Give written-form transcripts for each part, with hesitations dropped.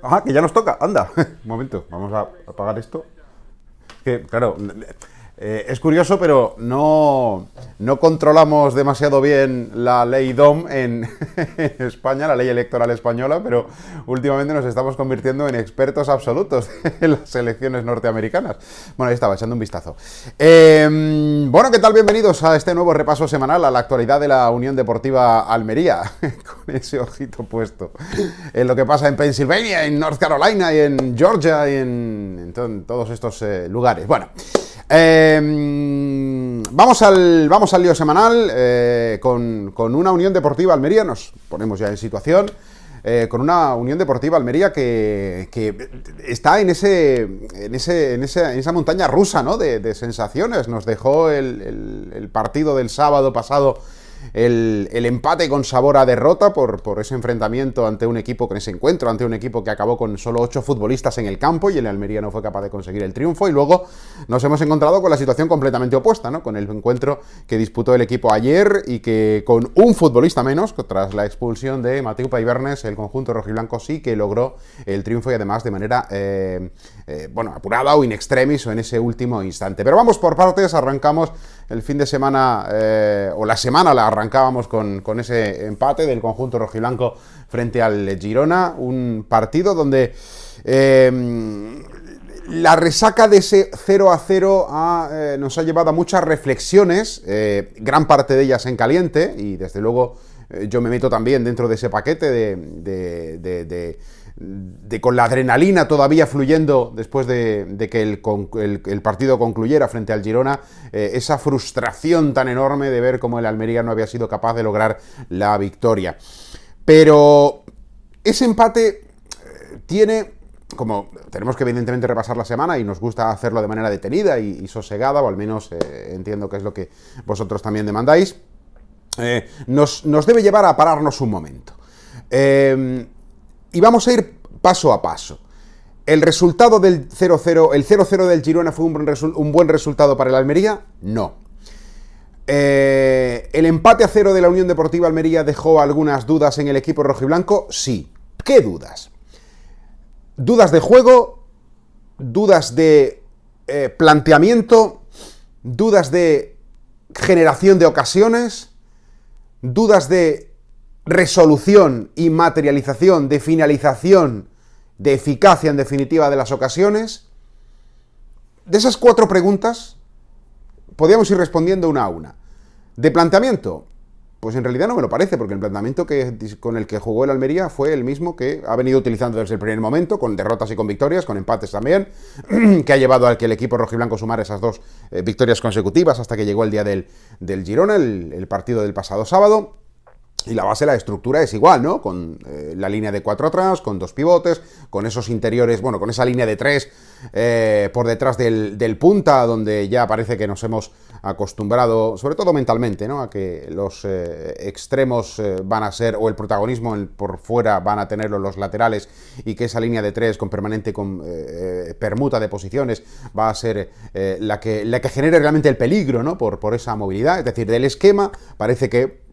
Ajá, que ya nos toca, anda. Un momento, vamos a apagar esto. Que, claro, es curioso, pero no controlamos demasiado bien la ley DOM en España, la ley electoral española, pero últimamente nos estamos convirtiendo en expertos absolutos en las elecciones norteamericanas. Bueno, ahí estaba, echando un vistazo. Bueno, ¿qué tal? Bienvenidos a este nuevo repaso semanal a la actualidad de la Unión Deportiva Almería, con ese ojito puesto en lo que pasa en Pensilvania, en North Carolina y en Georgia y en todos estos lugares. Bueno, vamos al lío semanal con una Unión Deportiva Almería. Nos ponemos ya en situación con una Unión Deportiva Almería que está en esa montaña rusa, ¿no? de sensaciones. Nos dejó el partido del sábado pasado, el empate con sabor a derrota por ese enfrentamiento ante un equipo, con ese encuentro ante un equipo que acabó con solo 8 futbolistas en el campo, y el Almería no fue capaz de conseguir el triunfo. Y luego nos hemos encontrado con la situación completamente opuesta, ¿no? Con el encuentro que disputó el equipo ayer y que con un futbolista menos, tras la expulsión de Mateu Paibernes, el conjunto rojiblanco sí que logró el triunfo, y además de manera apurada o in extremis, o en ese último instante. Pero vamos por partes. Arrancamos el fin de semana, o la semana la arrancábamos con ese empate del conjunto rojiblanco frente al Girona, un partido donde la resaca de ese 0-0 nos ha llevado a muchas reflexiones, gran parte de ellas en caliente, y desde luego yo me meto también dentro de ese paquete de con la adrenalina todavía fluyendo después de que el partido concluyera frente al Girona, esa frustración tan enorme de ver cómo el Almería no había sido capaz de lograr la victoria. Pero ese empate tiene, como tenemos que evidentemente repasar la semana y nos gusta hacerlo de manera detenida y sosegada, o al menos entiendo que es lo que vosotros también demandáis, nos debe llevar a pararnos un momento. Y vamos a ir paso a paso. ¿El resultado del 0-0, el 0-0 del Girona fue un buen resultado para el Almería? No. ¿El empate a 0 de la Unión Deportiva Almería dejó algunas dudas en el equipo rojiblanco? Sí. ¿Qué dudas? Dudas de juego, dudas de planteamiento, dudas de generación de ocasiones, dudas de resolución y materialización, de finalización, de eficacia en definitiva de las ocasiones. De esas 4 preguntas podríamos ir respondiendo una a una. ¿De planteamiento? Pues en realidad no me lo parece, porque el planteamiento con el que jugó el Almería fue el mismo que ha venido utilizando desde el primer momento, con derrotas y con victorias, con empates también, que ha llevado a que el equipo rojiblanco sumara esas 2 victorias consecutivas hasta que llegó el día del Girona, el partido del pasado sábado. Y la base, la estructura es igual, ¿no? Con la línea de 4 atrás, con 2 pivotes, con esos interiores, bueno, con esa línea de 3 por detrás del punta, donde ya parece que nos hemos acostumbrado, sobre todo mentalmente, ¿no? A que los extremos van a ser, o el protagonismo por fuera van a tenerlo los laterales, y que esa línea de 3 con permanente permuta de posiciones va a ser la que genere realmente el peligro, ¿no? Por esa movilidad. Es decir, del esquema parece que,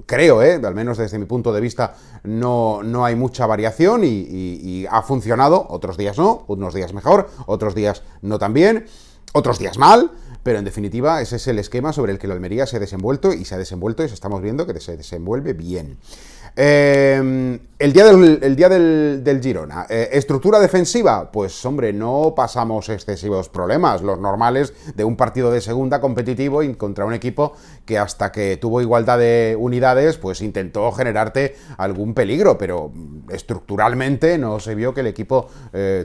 creo, al menos desde mi punto de vista, no hay mucha variación y ha funcionado. Otros días no, unos días mejor, otros días no tan bien, otros días mal, pero en definitiva ese es el esquema sobre el que la Almería se ha desenvuelto y estamos viendo que se desenvuelve bien. El día del Girona, estructura defensiva, pues hombre, no pasamos excesivos problemas, los normales de un partido de segunda competitivo y contra un equipo que hasta que tuvo igualdad de unidades, pues intentó generarte algún peligro, pero estructuralmente no se vio que el equipo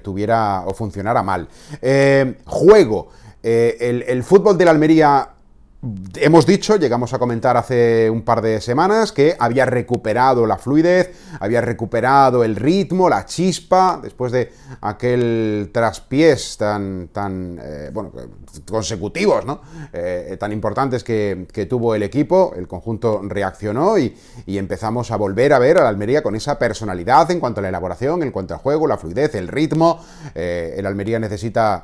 tuviera o funcionara mal. Juego, el fútbol de la Almería, hemos dicho, llegamos a comentar hace un par de semanas que había recuperado la fluidez, había recuperado el ritmo, la chispa, después de aquel traspiés tan consecutivos, ¿no? Tan importantes que tuvo el equipo. El conjunto reaccionó y empezamos a volver a ver a la Almería con esa personalidad en cuanto a la elaboración, en cuanto al juego, la fluidez, el ritmo. El Almería necesita,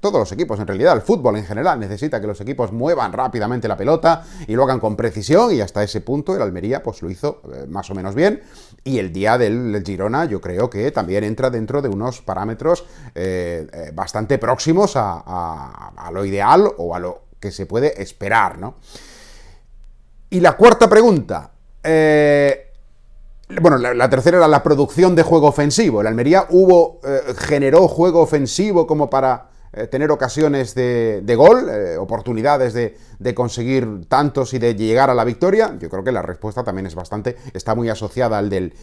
todos los equipos en realidad, el fútbol en general, necesita que los equipos muevan rápido rápidamente la pelota y lo hagan con precisión, y hasta ese punto el Almería pues lo hizo más o menos bien, y el día del Girona yo creo que también entra dentro de unos parámetros bastante próximos a lo ideal o a lo que se puede esperar, ¿no? Y la cuarta pregunta, bueno, la tercera era la producción de juego ofensivo. El Almería generó juego ofensivo como para tener ocasiones de gol, oportunidades de conseguir tantos y de llegar a la victoria. Yo creo que la respuesta también está muy asociada al del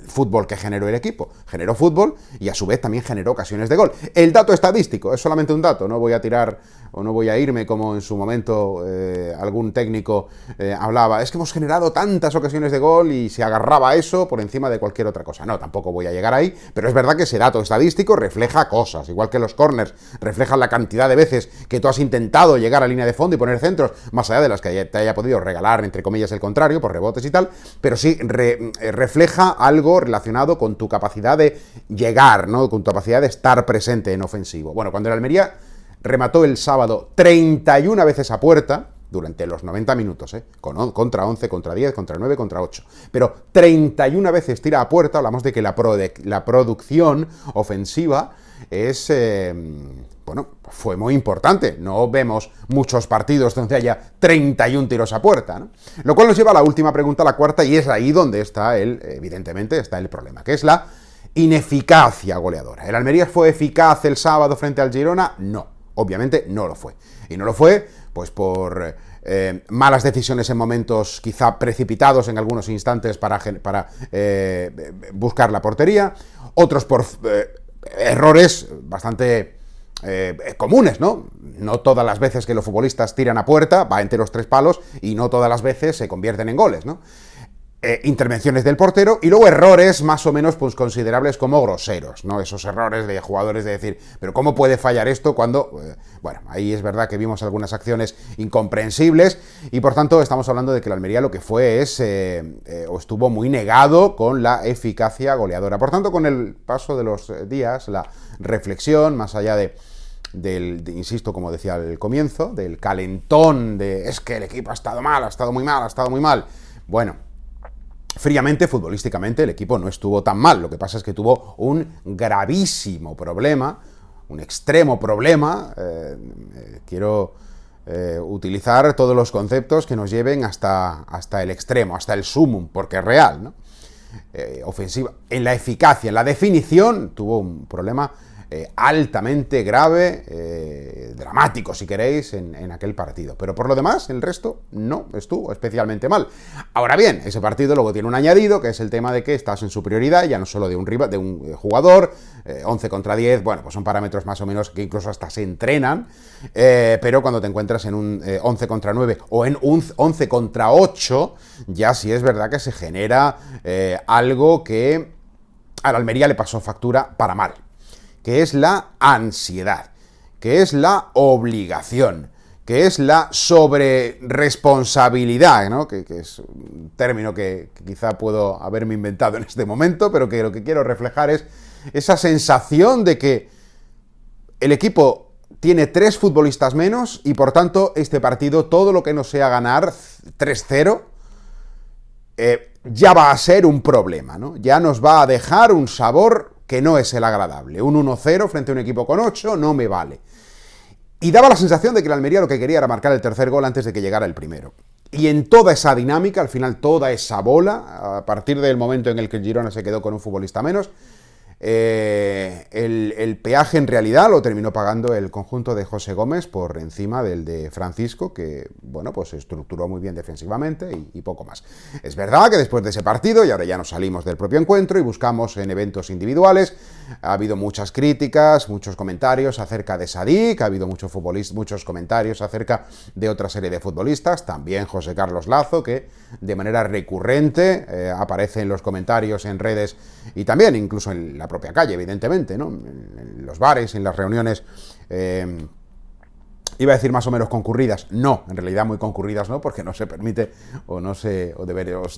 fútbol que generó el equipo. Generó fútbol y a su vez también generó ocasiones de gol. El dato estadístico es solamente un dato, no voy a tirar o no voy a irme como en su momento algún técnico hablaba, es que hemos generado tantas ocasiones de gol y se agarraba a eso por encima de cualquier otra cosa. No, tampoco voy a llegar ahí, pero es verdad que ese dato estadístico refleja cosas, igual que los corners reflejan la cantidad de veces que tú has intentado llegar a línea de fondo y poner centros, más allá de las que te haya podido regalar, entre comillas, el contrario, por rebotes y tal, pero sí refleja algo relacionado con tu capacidad de llegar, ¿no? Con tu capacidad de estar presente en ofensivo. Bueno, cuando el Almería remató el sábado 31 veces a puerta, durante los 90 minutos, contra 11, contra 10, contra 9, contra 8. Pero 31 veces tira a puerta, hablamos de que la producción ofensiva es, bueno, fue muy importante. No vemos muchos partidos donde haya 31 tiros a puerta, ¿no? Lo cual nos lleva a la última pregunta, la cuarta, y es ahí donde está evidentemente está el problema, que es la ineficacia goleadora. ¿El Almería fue eficaz el sábado frente al Girona? No, obviamente no lo fue. Y no lo fue pues por malas decisiones en momentos quizá precipitados en algunos instantes para buscar la portería, otros por errores bastante comunes, ¿no? No todas las veces que los futbolistas tiran a puerta va entre los tres palos y no todas las veces se convierten en goles, ¿no? Intervenciones del portero y luego errores más o menos pues considerables como groseros, ¿no? Esos errores de jugadores de decir, pero ¿cómo puede fallar esto cuando...? Bueno, ahí es verdad que vimos algunas acciones incomprensibles y por tanto estamos hablando de que el Almería lo que fue es, o estuvo muy negado con la eficacia goleadora. Por tanto, con el paso de los días, la reflexión, más allá insisto, como decía al comienzo, del calentón de es que el equipo ha estado mal, ha estado muy mal, ha estado muy mal. Bueno, fríamente, futbolísticamente, el equipo no estuvo tan mal. Lo que pasa es que tuvo un gravísimo problema, un extremo problema. Quiero utilizar todos los conceptos que nos lleven hasta el extremo, hasta el sumum, porque es real, ¿no? Ofensiva. En la eficacia, en la definición, tuvo un problema altamente grave, dramático si queréis, en aquel partido. Pero por lo demás, el resto no estuvo especialmente mal. Ahora bien, ese partido luego tiene un añadido, que es el tema de que estás en superioridad, ya no solo de un jugador, 11 contra 10, bueno, pues son parámetros más o menos que incluso hasta se entrenan, pero cuando te encuentras en un 11 contra 9 o en un 11 contra 8, ya sí es verdad que se genera algo que al Almería le pasó factura para mal, que es la ansiedad, que es la obligación, que es la sobreresponsabilidad, ¿no? Que es un término que quizá puedo haberme inventado en este momento, pero que lo que quiero reflejar es esa sensación de que el equipo tiene 3 futbolistas menos y por tanto este partido, todo lo que no sea ganar 3-0, ya va a ser un problema, ¿no? Ya nos va a dejar un sabor que no es el agradable. Un 1-0 frente a un equipo con 8 no me vale. Y daba la sensación de que el Almería lo que quería era marcar el tercer gol antes de que llegara el primero. Y en toda esa dinámica, al final toda esa bola, a partir del momento en el que el Girona se quedó con un futbolista menos, el peaje en realidad lo terminó pagando el conjunto de José Gómez por encima del de Francisco, que, bueno, pues se estructuró muy bien defensivamente y poco más. Es verdad que después de ese partido, y ahora ya nos salimos del propio encuentro y buscamos en eventos individuales, ha habido muchas críticas, muchos comentarios acerca de Sadik, ha habido muchos comentarios acerca de otra serie de futbolistas, también José Carlos Lazo, que de manera recurrente aparece en los comentarios en redes y también incluso en la propia calle, evidentemente, ¿no? En los bares, en las reuniones, iba a decir más o menos concurridas, no, en realidad muy concurridas no, porque no se permite,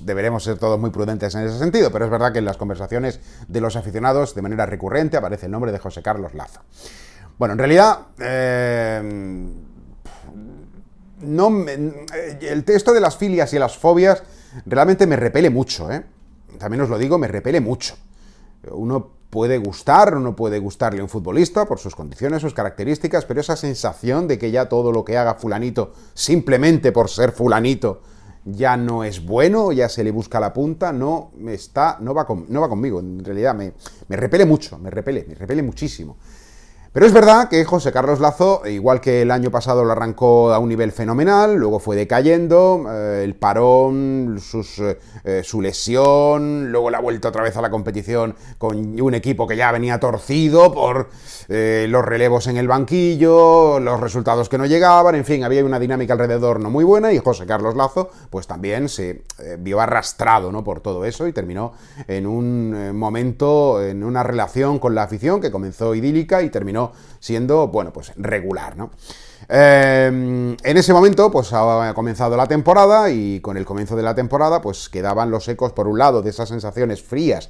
deberemos ser todos muy prudentes en ese sentido, pero es verdad que en las conversaciones de los aficionados, de manera recurrente, aparece el nombre de José Carlos Lazo. Bueno, en realidad, el texto de las filias y las fobias realmente me repele mucho, ¿eh? También os lo digo, me repele mucho. Uno puede gustar o no puede gustarle a un futbolista por sus condiciones, sus características, pero esa sensación de que ya todo lo que haga fulanito, simplemente por ser fulanito, ya no es bueno, ya se le busca la punta, no va conmigo. En realidad me repele mucho, me repele muchísimo. Pero es verdad que José Carlos Lazo, igual que el año pasado lo arrancó a un nivel fenomenal, luego fue decayendo, el parón, su lesión, luego la vuelta otra vez a la competición con un equipo que ya venía torcido por los relevos en el banquillo, los resultados que no llegaban, en fin, había una dinámica alrededor no muy buena y José Carlos Lazo pues también se vio arrastrado, ¿no?, por todo eso y terminó en un momento, en una relación con la afición que comenzó idílica y terminó siendo, bueno, pues regular, ¿no? En ese momento, pues ha comenzado la temporada y con el comienzo de la temporada, pues quedaban los ecos, por un lado, de esas sensaciones frías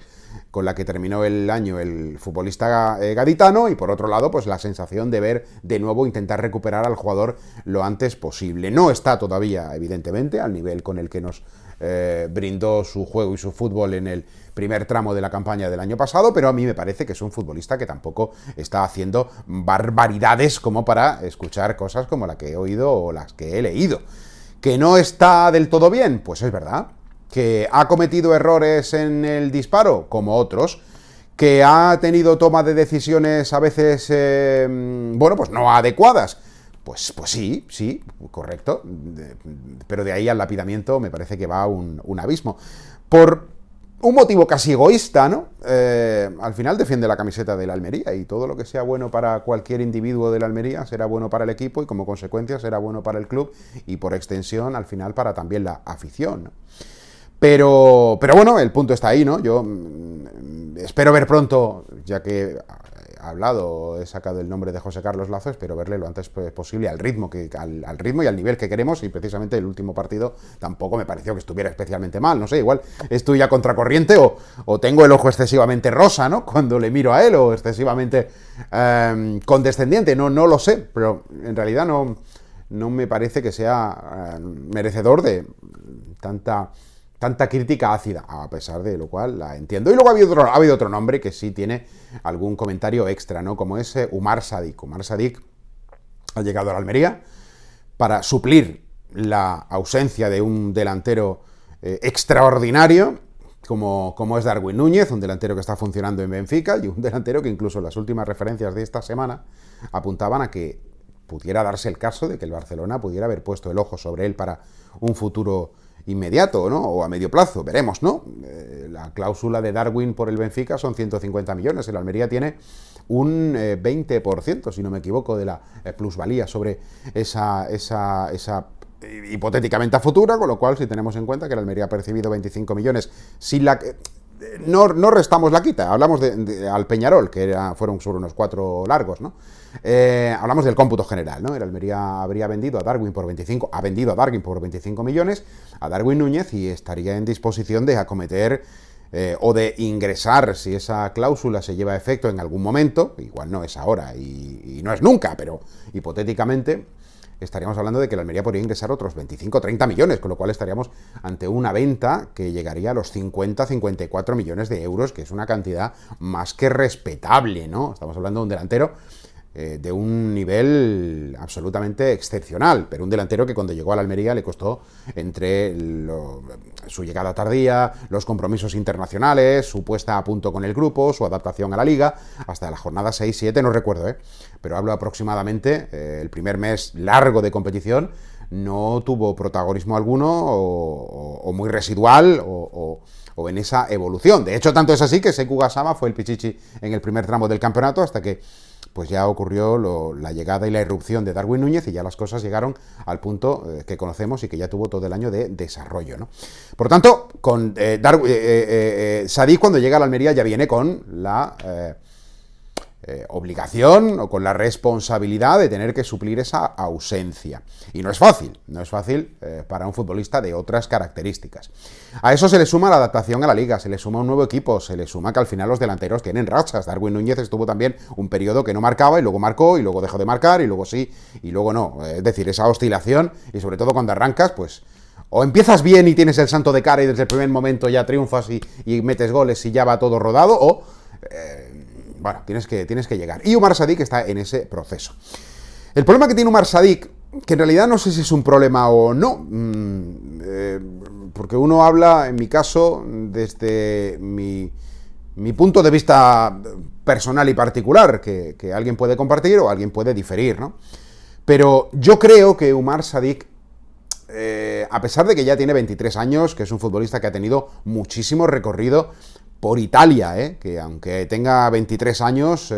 con la que terminó el año el futbolista gaditano y por otro lado, pues la sensación de ver de nuevo intentar recuperar al jugador lo antes posible. No está todavía, evidentemente, al nivel con el que nos brindó su juego y su fútbol en el primer tramo de la campaña del año pasado, pero a mí me parece que es un futbolista que tampoco está haciendo barbaridades como para escuchar cosas como la que he oído o las que he leído. ¿Que no está del todo bien? Pues es verdad. ¿Que ha cometido errores en el disparo? Como otros. ¿Que ha tenido toma de decisiones a veces, bueno, pues no adecuadas? Pues sí, correcto. Pero de ahí al lapidamiento me parece que va un abismo. Por un motivo casi egoísta, ¿no? Al final defiende la camiseta de la Almería y todo lo que sea bueno para cualquier individuo de la Almería será bueno para el equipo y como consecuencia será bueno para el club y por extensión al final para también la afición, ¿no? Pero bueno, el punto está ahí, ¿no? Yo espero ver pronto, ya que he sacado el nombre de José Carlos Lazo, espero verle lo antes posible al ritmo y al nivel que queremos, y precisamente el último partido tampoco me pareció que estuviera especialmente mal, no sé, igual estoy a contracorriente o tengo el ojo excesivamente rosa, ¿no?, cuando le miro a él, o excesivamente condescendiente, no lo sé, pero en realidad no me parece que sea merecedor de tanta crítica ácida, a pesar de lo cual la entiendo. Y luego ha habido otro nombre que sí tiene algún comentario extra, ¿no?, como es Umar Sadik. Umar Sadik ha llegado a la Almería para suplir la ausencia de un delantero extraordinario, como es Darwin Núñez, un delantero que está funcionando en Benfica, y un delantero que incluso las últimas referencias de esta semana apuntaban a que pudiera darse el caso de que el Barcelona pudiera haber puesto el ojo sobre él para un futuro inmediato, ¿no?, o a medio plazo, veremos, ¿no? La cláusula de Darwin por el Benfica son 150 millones, el Almería tiene un 20%, si no me equivoco, de la plusvalía sobre esa hipotéticamente a futura, con lo cual, si tenemos en cuenta que el Almería ha percibido 25 millones, sin la que no restamos la quita, hablamos al Peñarol, que fueron sobre unos 4 largos, ¿no? Hablamos del cómputo general, ¿no? El Almería habría vendido a Darwin por 25, ha vendido a Darwin por 25 millones a Darwin Núñez y estaría en disposición de acometer o de ingresar, si esa cláusula se lleva a efecto en algún momento, igual no es ahora y no es nunca, pero hipotéticamente estaríamos hablando de que la Almería podría ingresar otros 25 o 30 millones, con lo cual estaríamos ante una venta que llegaría a los 50-54 millones de euros, que es una cantidad más que respetable, ¿no? Estamos hablando de un delantero de un nivel absolutamente excepcional, pero un delantero que cuando llegó a la Almería le costó entre su llegada tardía, los compromisos internacionales, su puesta a punto con el grupo, su adaptación a la liga, hasta la jornada 6-7, no recuerdo, pero hablo aproximadamente, el primer mes largo de competición no tuvo protagonismo alguno o muy residual o en esa evolución. De hecho, tanto es así que Sekou Gassama fue el pichichi en el primer tramo del campeonato hasta que pues ya ocurrió la llegada y la irrupción de Darwin Núñez y ya las cosas llegaron al punto que conocemos y que ya tuvo todo el año de desarrollo, ¿no? Por tanto, con Sadik cuando llega a la Almería ya viene con la obligación o con la responsabilidad de tener que suplir esa ausencia. Y no es fácil para un futbolista de otras características. A eso se le suma la adaptación a la liga, se le suma un nuevo equipo, se le suma que al final los delanteros tienen rachas. Darwin Núñez estuvo también un periodo que no marcaba y luego marcó y luego dejó de marcar y luego sí y luego no. Es decir, esa oscilación y sobre todo cuando arrancas, pues o empiezas bien y tienes el santo de cara y desde el primer momento ya triunfas y metes goles y ya va todo rodado, o bueno, tienes que llegar. Y Umar Sadik está en ese proceso. El problema que tiene Umar Sadik, que en realidad no sé si es un problema o no, porque uno habla, en mi caso, desde mi punto de vista personal y particular, que alguien puede compartir o alguien puede diferir, ¿no? Pero yo creo que Umar Sadik, a pesar de que ya tiene 23 años, que es un futbolista que ha tenido muchísimo recorrido por Italia, que aunque tenga 23 años,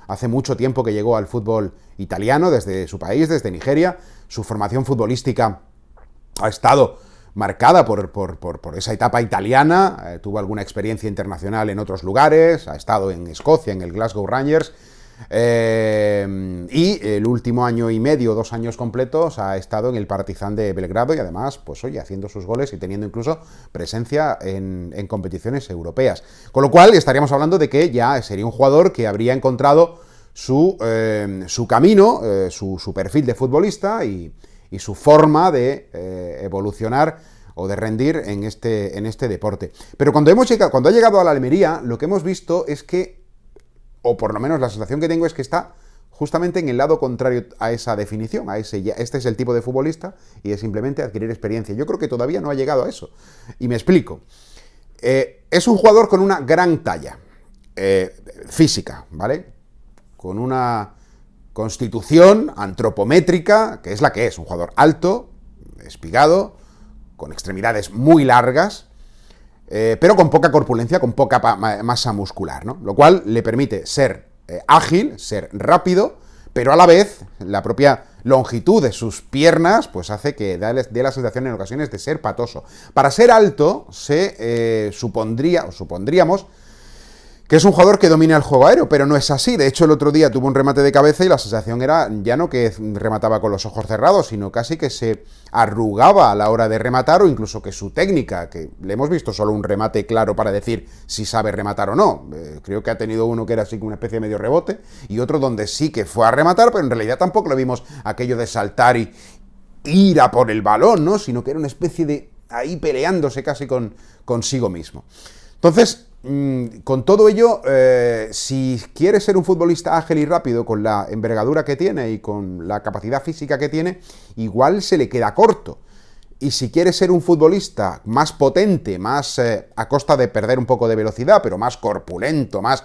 hace mucho tiempo que llegó al fútbol italiano, desde su país, desde Nigeria. Su formación futbolística ha estado marcada por esa etapa italiana, tuvo alguna experiencia internacional en otros lugares, ha estado en Escocia, en el Glasgow Rangers, y el último año y medio, 2 años completos, ha estado en el Partizan de Belgrado y además, pues oye, haciendo sus goles y teniendo incluso presencia en competiciones europeas. Con lo cual estaríamos hablando de que ya sería un jugador que habría encontrado su camino, su perfil de futbolista y su forma de evolucionar o de rendir en este deporte. Pero cuando ha llegado a la Almería, lo que hemos visto es que, o por lo menos la sensación que tengo es que está justamente en el lado contrario a esa definición, este es el tipo de futbolista y es simplemente adquirir experiencia. Yo creo que todavía no ha llegado a eso. Y me explico. Es un jugador con una gran talla física, ¿vale? Con una constitución antropométrica, que es la que es, un jugador alto, espigado, con extremidades muy largas, pero con poca corpulencia, con poca masa muscular, ¿no? Lo cual le permite ser ágil, ser rápido, pero a la vez la propia longitud de sus piernas pues hace que dé la sensación en ocasiones de ser patoso. Para ser alto supondríamos que es un jugador que domina el juego aéreo, pero no es así. De hecho, el otro día tuvo un remate de cabeza y la sensación era ya no que remataba con los ojos cerrados, sino casi que se arrugaba a la hora de rematar, o incluso que su técnica, que le hemos visto solo un remate claro para decir si sabe rematar o no. Creo que ha tenido uno que era así como una especie de medio rebote y otro donde sí que fue a rematar, pero en realidad tampoco le vimos aquello de saltar y ir a por el balón, ¿no? Sino que era una especie de ahí peleándose casi consigo mismo. Entonces, con todo ello, si quiere ser un futbolista ágil y rápido, con la envergadura que tiene y con la capacidad física que tiene, igual se le queda corto. Y si quiere ser un futbolista más potente, más a costa de perder un poco de velocidad, pero más corpulento, más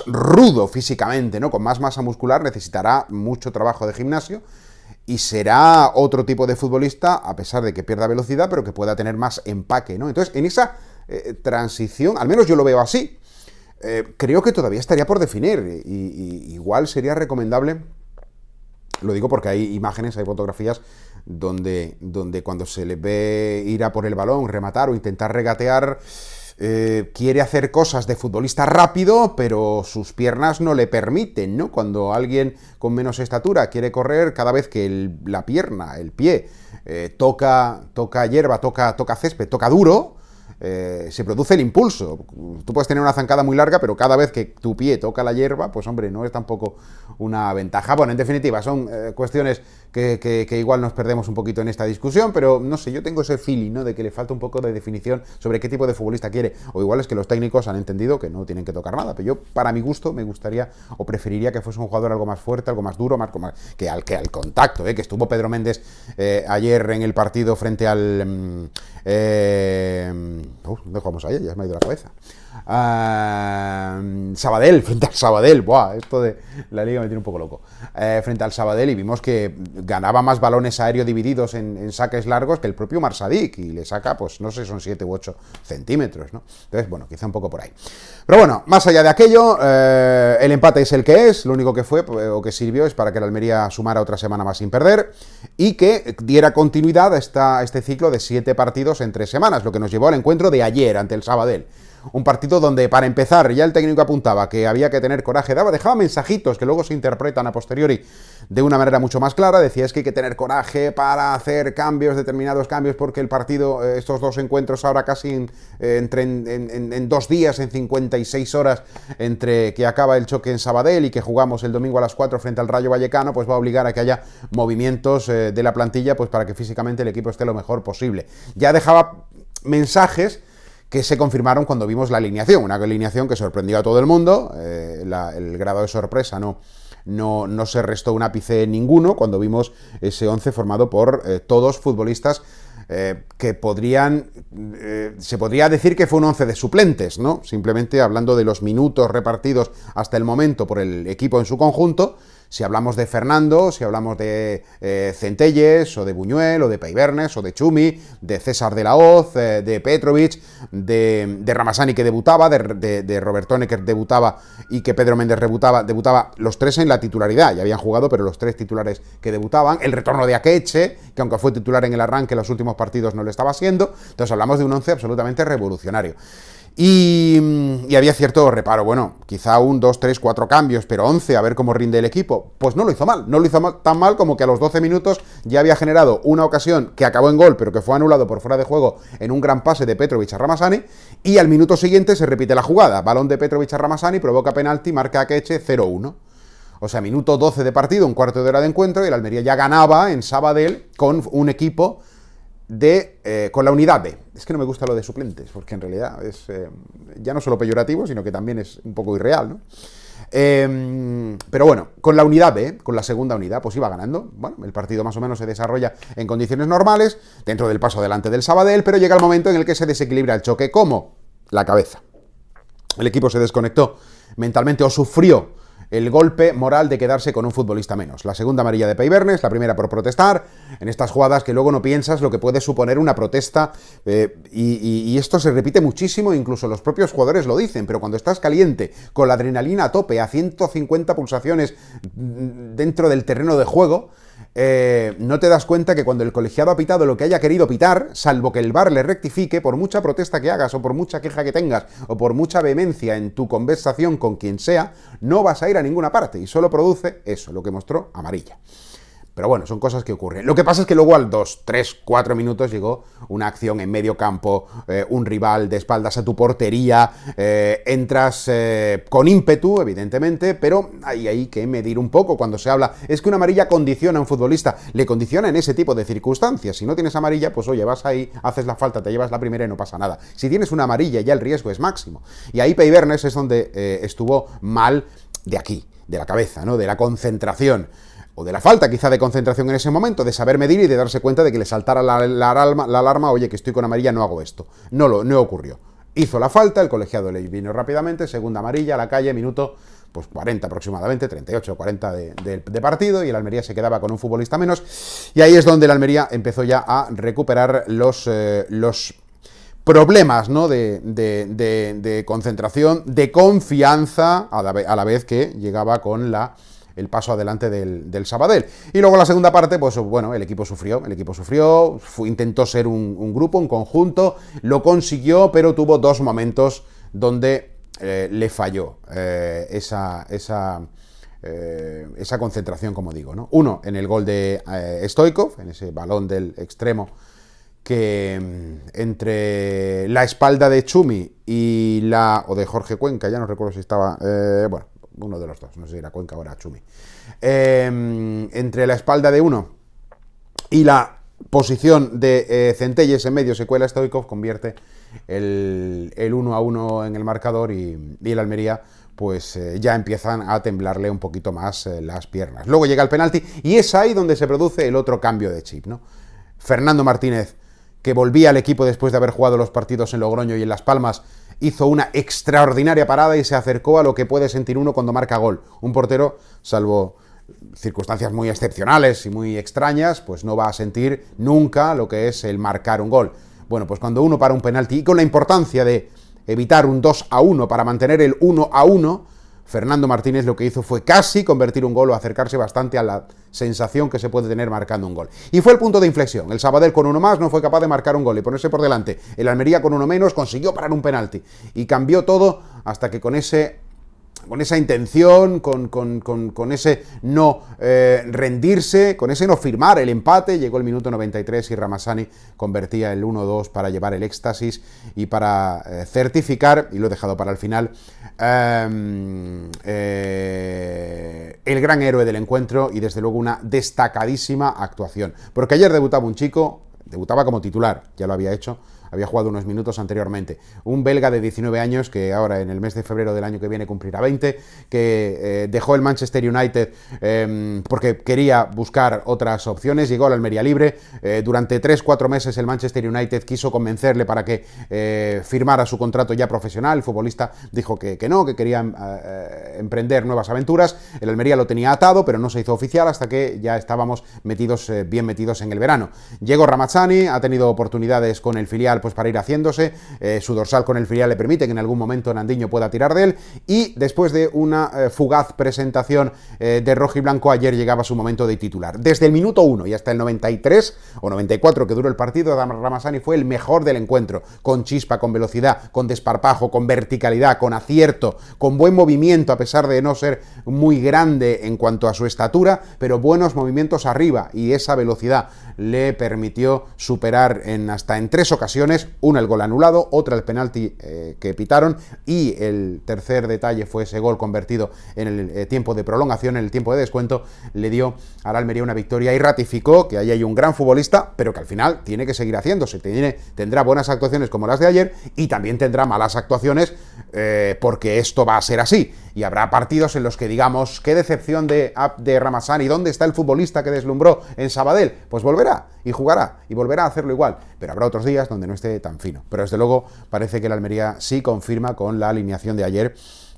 rudo físicamente, ¿no? Con más masa muscular, necesitará mucho trabajo de gimnasio y será otro tipo de futbolista, a pesar de que pierda velocidad, pero que pueda tener más empaque, ¿no? Entonces, en esa transición, al menos yo lo veo así, creo que todavía estaría por definir y igual sería recomendable, lo digo porque hay imágenes, hay fotografías donde cuando se le ve ir a por el balón, rematar o intentar regatear, quiere hacer cosas de futbolista rápido, pero sus piernas no le permiten, ¿no? Cuando alguien con menos estatura quiere correr, cada vez que la pierna, el pie, toca hierba, toca césped, toca duro, se produce el impulso. Tú puedes tener una zancada muy larga, pero cada vez que tu pie toca la hierba, pues hombre, no es tampoco una ventaja. Bueno, en definitiva, son cuestiones que igual nos perdemos un poquito en esta discusión, pero no sé, yo tengo ese feeling, ¿no?, de que le falta un poco de definición sobre qué tipo de futbolista quiere, o igual es que los técnicos han entendido que no tienen que tocar nada, pero yo, para mi gusto, me gustaría o preferiría que fuese un jugador algo más fuerte, algo más duro, más que al contacto, que estuvo Pedro Méndez ayer en el partido frente al dejamos ahí, ya se me ha ido la cabeza. Sabadell, frente al Sabadell. Buah, esto de la liga me tiene un poco loco. Frente al Sabadell, y vimos que ganaba más balones aéreos divididos en saques largos que el propio Umar Sadik, y le saca, pues no sé, son 7 u 8 centímetros, ¿no? Entonces, bueno, quizá un poco por ahí. Pero bueno, más allá de aquello, el empate es el que es, lo único que fue o que sirvió es para que la Almería sumara otra semana más sin perder y que diera continuidad a este ciclo de 7 partidos en 3 semanas, lo que nos llevó al encuentro encuentro de ayer ante el Sabadell. Un partido donde, para empezar, ya el técnico apuntaba que había que tener coraje, dejaba mensajitos que luego se interpretan a posteriori de una manera mucho más clara. Decía, es que hay que tener coraje para hacer cambios, determinados cambios, porque el partido, estos dos encuentros ahora casi en 2 días, en 56 horas, entre que acaba el choque en Sabadell y que jugamos el domingo a las 4 frente al Rayo Vallecano, pues va a obligar a que haya movimientos de la plantilla, pues para que físicamente el equipo esté lo mejor posible. Ya dejaba mensajes que se confirmaron cuando vimos la alineación, una alineación que sorprendió a todo el mundo. El grado de sorpresa no se restó un ápice ninguno cuando vimos ese 11 formado por todos futbolistas que se podría decir que fue un 11 de suplentes, ¿no? Simplemente hablando de los minutos repartidos hasta el momento por el equipo en su conjunto. Si hablamos de Fernando, si hablamos de Centelles, o de Buñuel, o de Peibernes, o de Chumi, de César de la Hoz, de Petrovic, de Ramazani, que debutaba, de Robertone, que debutaba, y que Pedro Méndez debutaba los tres en la titularidad. Ya habían jugado, pero los 3 titulares que debutaban. El retorno de Akeche, que aunque fue titular en el arranque, en los últimos partidos no lo estaba siendo. Entonces hablamos de un 11 absolutamente revolucionario. Y había cierto reparo, bueno, quizá 1, 2, 3, 4 cambios, pero 11, a ver cómo rinde el equipo. Pues no lo hizo mal, tan mal como que a los 12 minutos ya había generado una ocasión que acabó en gol, pero que fue anulado por fuera de juego en un gran pase de Petrovic a Ramazani, y al minuto siguiente se repite la jugada, balón de Petrovic a Ramazani, provoca penalti, marca Akeche, 0-1. O sea, minuto 12 de partido, un cuarto de hora de encuentro, y el Almería ya ganaba en Sabadell con un equipo con la unidad B. Es que no me gusta lo de suplentes, porque en realidad es ya no solo peyorativo, sino que también es un poco irreal, ¿no? Pero bueno, con la unidad B, con la segunda unidad, pues iba ganando. Bueno, el partido más o menos se desarrolla en condiciones normales, dentro del paso adelante del Sabadell, pero llega el momento en el que se desequilibra el choque. ¿Cómo? La cabeza. El equipo se desconectó mentalmente o sufrió el golpe moral de quedarse con un futbolista menos. La segunda amarilla de Peibernes, la primera por protestar, en estas jugadas que luego no piensas lo que puede suponer una protesta, y esto se repite muchísimo, incluso los propios jugadores lo dicen, pero cuando estás caliente, con la adrenalina a tope, a 150 pulsaciones dentro del terreno de juego, no te das cuenta que cuando el colegiado ha pitado lo que haya querido pitar, salvo que el VAR le rectifique, por mucha protesta que hagas, o por mucha queja que tengas, o por mucha vehemencia en tu conversación con quien sea, no vas a ir a ninguna parte, y solo produce eso, lo que mostró amarilla. Pero bueno, son cosas que ocurren. Lo que pasa es que luego al 2, 3, 4 minutos llegó una acción en medio campo, un rival de espaldas a tu portería, entras con ímpetu, evidentemente, pero hay que medir un poco cuando se habla. Es que una amarilla condiciona a un futbolista, le condiciona en ese tipo de circunstancias. Si no tienes amarilla, pues oye, vas ahí, haces la falta, te llevas la primera y no pasa nada. Si tienes una amarilla, ya el riesgo es máximo. Y ahí Peibernes es donde estuvo mal de aquí, de la cabeza, ¿no? De la concentración, o de la falta quizá de concentración en ese momento, de saber medir y de darse cuenta de que le saltara la alarma, oye, que estoy con amarilla, no hago esto. No ocurrió. Hizo la falta, el colegiado le vino rápidamente, segunda amarilla, a la calle, minuto pues 40 aproximadamente, 38 o 40 de partido, y el Almería se quedaba con un futbolista menos, y ahí es donde el Almería empezó ya a recuperar los problemas, ¿no? de concentración, de confianza, a la vez que llegaba con el paso adelante del Sabadell. Y luego la segunda parte, pues bueno, el equipo sufrió, intentó ser un grupo, un conjunto, lo consiguió, pero tuvo 2 momentos donde le falló esa concentración, como digo, ¿no? Uno, en el gol de Stoichkov, en ese balón del extremo, que entre la espalda de Chumi o de Jorge Cuenca, ya no recuerdo si estaba, bueno, uno de los dos, no sé si era Cuenca o era Chumi, entre la espalda de uno y la posición de Centelles en medio, se cuela Stoichkov, convierte el 1-1 en el marcador, y el Almería pues ya empiezan a temblarle un poquito más las piernas. Luego llega el penalti, y es ahí donde se produce el otro cambio de chip, ¿no? Fernando Martínez, que volvía al equipo después de haber jugado los partidos en Logroño y en Las Palmas, hizo una extraordinaria parada y se acercó a lo que puede sentir uno cuando marca gol. Un portero, salvo circunstancias muy excepcionales y muy extrañas, pues no va a sentir nunca lo que es el marcar un gol. Bueno, pues cuando uno para un penalti, y con la importancia de evitar un 2-1 para mantener el 1-1, Fernando Martínez lo que hizo fue casi convertir un gol o acercarse bastante a la sensación que se puede tener marcando un gol. Y fue el punto de inflexión. El Sabadell con uno más no fue capaz de marcar un gol y ponerse por delante. El Almería con uno menos consiguió parar un penalti. Y cambió todo hasta que con esa intención, con ese no rendirse, con ese no firmar el empate, llegó el minuto 93 y Ramazani convertía el 1-2 para llevar el éxtasis y para certificar, y lo he dejado para el final, el gran héroe del encuentro y desde luego una destacadísima actuación. Porque ayer debutaba un chico, debutaba como titular, ya lo había hecho, había jugado unos minutos anteriormente. Un belga de 19 años que ahora en el mes de febrero del año que viene cumplirá 20, que dejó el Manchester United porque quería buscar otras opciones, llegó al Almería libre. Durante 3-4 meses el Manchester United quiso convencerle para que firmara su contrato ya profesional. El futbolista dijo que no, que quería emprender nuevas aventuras. El Almería lo tenía atado, pero no se hizo oficial hasta que ya estábamos bien metidos en el verano. Llegó Ramazani, ha tenido oportunidades con el filial pues para ir haciéndose, su dorsal con el filial le permite que en algún momento Nandiño pueda tirar de él, y después de una fugaz presentación de rojiblanco, ayer llegaba su momento de titular. Desde el minuto 1 y hasta el 93 o 94 que duró el partido, Ramazani fue el mejor del encuentro, con chispa, con velocidad, con desparpajo, con verticalidad, con acierto, con buen movimiento, a pesar de no ser muy grande en cuanto a su estatura, pero buenos movimientos arriba, y esa velocidad le permitió superar hasta en 3 ocasiones, una el gol anulado, otra el penalti que pitaron, y el tercer detalle fue ese gol convertido en el tiempo de prolongación, en el tiempo de descuento, le dio al Almería una victoria y ratificó que ahí hay un gran futbolista, pero que al final tiene que seguir haciéndose, tendrá buenas actuaciones como las de ayer y también tendrá malas actuaciones porque esto va a ser así, y habrá partidos en los que digamos, qué decepción de Ramazani, ¿dónde está el futbolista que deslumbró en Sabadell? Pues volverá y jugará y volverá a hacerlo igual, pero habrá otros días donde no esté tan fino. Pero desde luego parece que el Almería sí confirma con la alineación de ayer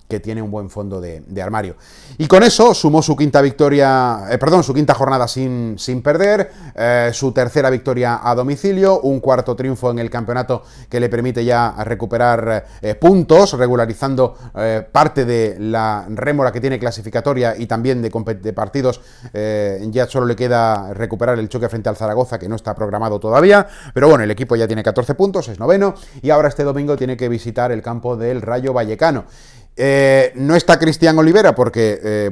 que tiene un buen fondo de armario. Y con eso sumó su quinta jornada sin perder, su tercera victoria a domicilio, un cuarto triunfo en el campeonato que le permite ya recuperar puntos, regularizando parte de la rémora que tiene clasificatoria y también de partidos. Ya solo le queda recuperar el choque frente al Zaragoza, que no está programado todavía, pero bueno, el equipo ya tiene 14 puntos, es noveno, y ahora este domingo tiene que visitar el campo del Rayo Vallecano. No está Cristian Olivera porque,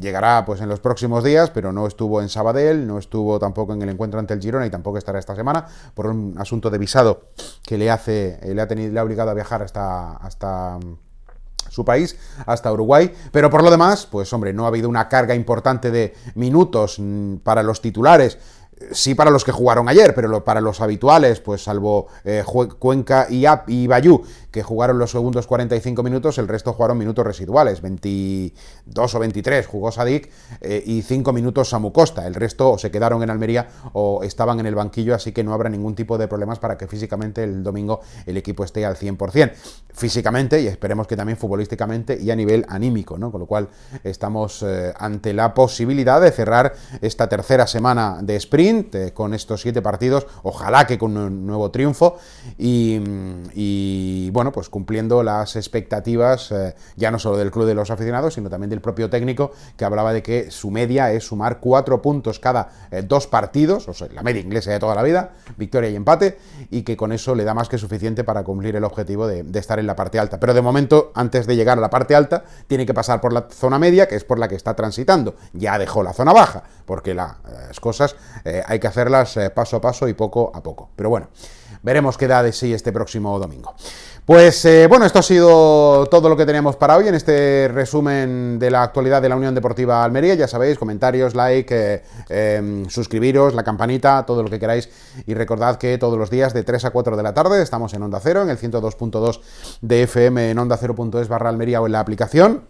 llegará pues en los próximos días, pero no estuvo en Sabadell, no estuvo tampoco en el encuentro ante el Girona y tampoco estará esta semana por un asunto de visado que le ha obligado a viajar hasta su país, hasta Uruguay, pero por lo demás, pues hombre, no ha habido una carga importante de minutos para los titulares. Sí, para los que jugaron ayer, pero para los habituales, pues salvo Cuenca y Bayú, que jugaron los segundos 45 minutos, el resto jugaron minutos residuales, 22 o 23 jugó Sadik y 5 minutos Samu Costa. El resto o se quedaron en Almería o estaban en el banquillo, así que no habrá ningún tipo de problemas para que físicamente el domingo el equipo esté al 100%. Físicamente, y esperemos que también futbolísticamente y a nivel anímico, ¿no? Con lo cual estamos ante la posibilidad de cerrar esta tercera semana de sprint con estos 7 partidos, ojalá que con un nuevo triunfo y bueno, pues cumpliendo las expectativas ya no solo del club de los aficionados, sino también del propio técnico, que hablaba de que su media es sumar 4 puntos cada 2 partidos, o sea, la media inglesa de toda la vida, victoria y empate, y que con eso le da más que suficiente para cumplir el objetivo de estar en la parte alta. Pero de momento, antes de llegar a la parte alta, tiene que pasar por la zona media, que es por la que está transitando. Ya dejó la zona baja, porque las cosas hay que hacerlas paso a paso y poco a poco. Pero bueno, veremos qué da de sí este próximo domingo. Pues bueno, esto ha sido todo lo que teníamos para hoy en este resumen de la actualidad de la Unión Deportiva Almería. Ya sabéis, comentarios, like, suscribiros, la campanita, todo lo que queráis. Y recordad que todos los días de 3 a 4 de la tarde estamos en Onda Cero, en el 102.2 de FM, en onda0.es/Almería o en la aplicación.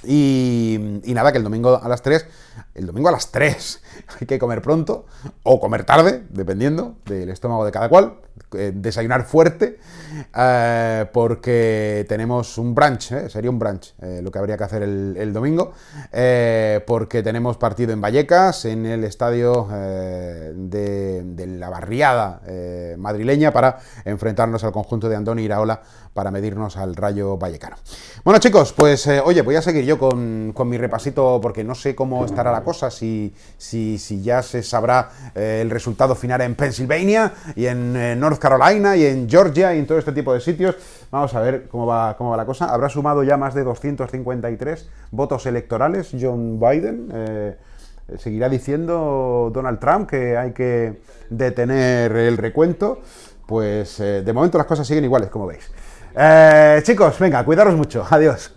Y nada, que el domingo a las 3, hay que comer pronto o comer tarde, dependiendo del estómago de cada cual, desayunar fuerte, porque tenemos un brunch, sería un brunch lo que habría que hacer el domingo, porque tenemos partido en Vallecas, en el estadio de la barriada madrileña, para enfrentarnos al conjunto de Andoni Iraola para medirnos al Rayo Vallecano. Bueno, chicos, pues oye, voy a seguir yo con mi repasito, porque no sé cómo estará la cosa, si ya se sabrá el resultado final en Pennsylvania y en North Carolina y en Georgia y en todo este tipo de sitios. Vamos a ver cómo va la cosa. Habrá sumado ya más de 253 votos electorales John Biden. Seguirá diciendo Donald Trump que hay que detener el recuento. Pues de momento las cosas siguen iguales, como veis. Chicos, venga, cuidaros mucho. Adiós.